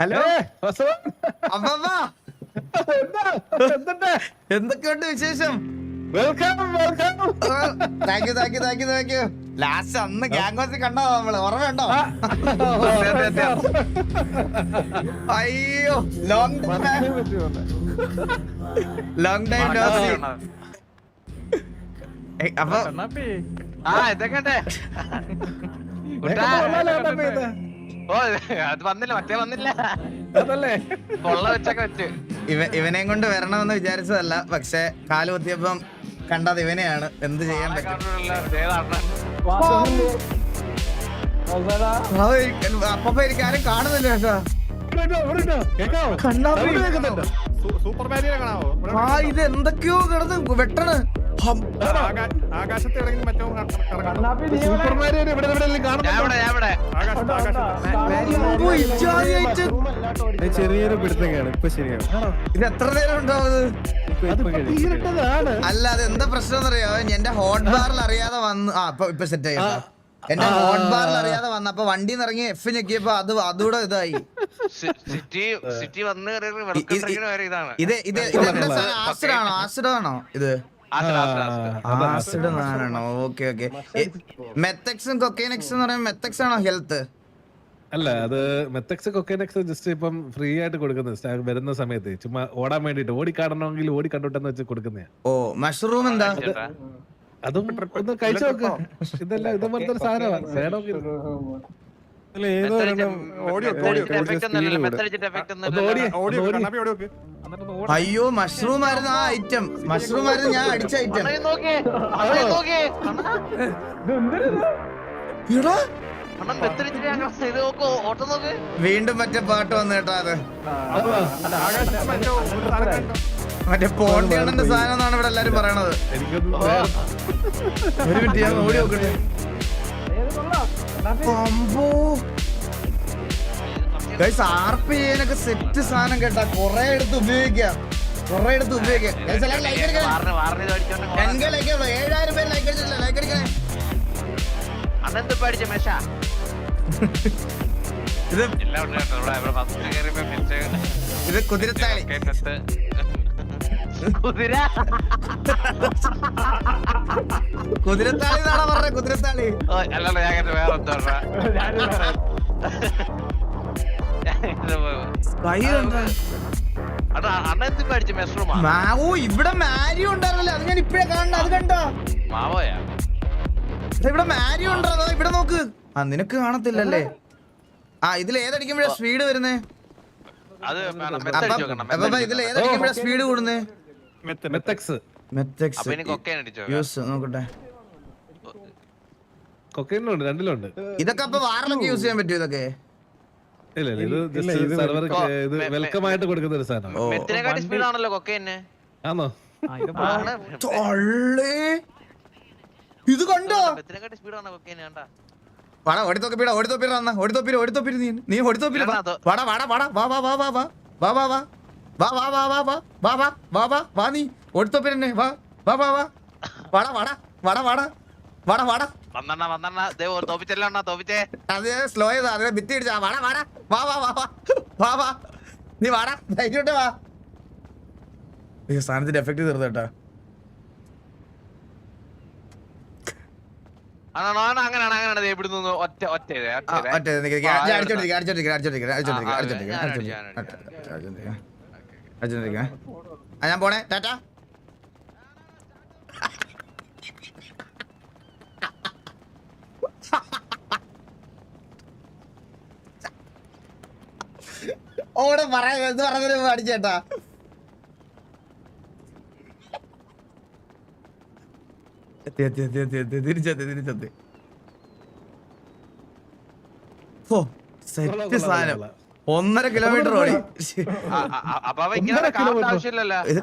Hello അപ്പ എന്തൊക്കെയുണ്ട് വിശേഷം? Thank you. ലാസ്റ്റ് അന്ന് ഗ്യാങ് കണ്ടോ നമ്മള്? ഓർമ്മയുണ്ടോ? അയ്യോ ലോങ് ടൈം നോ സീ. അപ്പൊ അത് വന്നില്ല, മറ്റേ വന്നില്ല. ഇവനെയും കൊണ്ട് വരണമെന്ന് വിചാരിച്ചതല്ല, പക്ഷെ കാല് കുത്തിയപ്പം കണ്ടത് ഇവനെയാണ്. എന്ത് ചെയ്യാൻ പറ്റും? അപ്പൊ എനിക്ക് ആരും കാണുന്നില്ല ആ ഇത് എന്തൊക്കെയോ കിടന്ന് വെട്ടണ്. ചെറിയൊരു പിടുത്തൊക്കെയാണ് ഇപ്പൊ ശരിയാണ്. ഇത് എത്ര നേരം ഉണ്ടാവുന്നത്? അല്ല അത് എന്താ പ്രശ്നം എന്നറിയോ? എന്റെ ഹോട്ട് ബാറിൽ അറിയാതെ വന്ന് ഇപ്പൊ സെറ്റ് ആയി. എന്റെ ഹോട്ട് ബാറിൽ അറിയാതെ വന്നപ്പോ വണ്ടി ഇറങ്ങി എഫ് ഞെക്കിയപ്പോ അതൂടെ ഇതായി. ആസിഡാണോ ഇത്? ആസിഡ് ആണോ? ഓക്കെ. മെത്തക്സും കൊക്കൈനെക്സും എന്ന് പറയുമ്പോൾ മെത്തക്സ് ആണോ ഹെൽത്ത്? അല്ല, അത് മെത്തക്സ് കൊക്കൈനെക്സ് ജസ്റ്റ് ഇപ്പം ഫ്രീ ആയിട്ട് കൊടുക്കുന്നത് വരുന്ന സമയത്ത് ചുമ്മാ ഓടാൻ വേണ്ടിട്ട്, ഓടി കാണണമെങ്കിൽ ഓടി കണ്ടോട്ടെന്ന് വെച്ച് കൊടുക്കുന്നയാ. ഓ മഷ്റൂം എന്താ? അതും ഒന്ന് കഴിച്ചു നോക്ക്. ഇതല്ല ഇതുപോലത്തെ ഒരു സാധനമാണ്. വേണമെങ്കിൽ അയ്യോ മഷ്റൂം ആയിരുന്നു ആ ഐറ്റം. മഷ്റൂം ആയിരുന്നു ഞാൻ അടിച്ച ഐറ്റം. വീണ്ടും മറ്റേ പാട്ട് വന്നു കേട്ടോ. അത് മറ്റേ പോണ്ടിയണ്ണന്റെ സാധനം എന്നാണ് ഇവിടെ എല്ലാരും പറയണത്. ഒരു മിനിറ്റ് ഞാൻ ഓടി നോക്കട്ടെ. ആർപ്പ് ചെയ്യാനൊക്കെ സെറ്റ് സാധനം കേട്ടാ. കൊറേ എടുത്ത് ഉപയോഗിക്കാം. 7000 പേര് ലൈക്ക് അടിച്ചില്ല. ലൈക്ക് അടിക്കണേ. ഇത് കുതിരത്താളി. കുതിരത്താളി എന്നാണോ പറഞ്ഞ? കുതിരത്താളി ഇവിടെ മാരിയോ ഉണ്ടായിരുന്നല്ലേ? അത് ഞാൻ ഇപ്പഴേ കാണണ്ട. അത് കണ്ടോ? ഇവിടെ മാരിയോ ഉണ്ടോ? ഇവിടെ നോക്ക്. നിനക്ക് കാണത്തില്ലല്ലേ? ഇതിൽ ഏതടിക്കുമ്പോഴാ സ്പീഡ് വരുന്നേ? ഇതിൽ ഏതടിക്കുമ്പോഴാ സ്പീഡ് കൂടുന്നേ? നോക്കട്ടെ. രണ്ടിലുണ്ട്. ഇതൊക്കെ അപ്പൊ വാറിലൊക്കെ യൂസ് ചെയ്യാൻ പറ്റും? ഇതൊക്കെ വെൽക്കം ആയിട്ട് കൊടുക്കുന്ന ഒരു സാധനം. ആണോ? ഇത് കണ്ടോ? സ്ലോ ചെയ്താ ഭിത്തി ഇടിച്ചാ. നീ വാടാ, ധൈര്യോട്ടെ വാ. സാധനത്തിന്റെ എഫക്ട് തീർന്നേട്ടാ. ഞാൻ പോണേ. ടാറ്റാ. ഓടെ പറയാ എന്ത് പറഞ്ഞ അടിച്ചേട്ടാ. തിരിച്ചെത്തി. ഓ സെറ്റ് സാധനം. 1.5 കിലോമീറ്റർ ഓടി. അപ്പൊ ആവശ്യമില്ലല്ലോ. ഇത്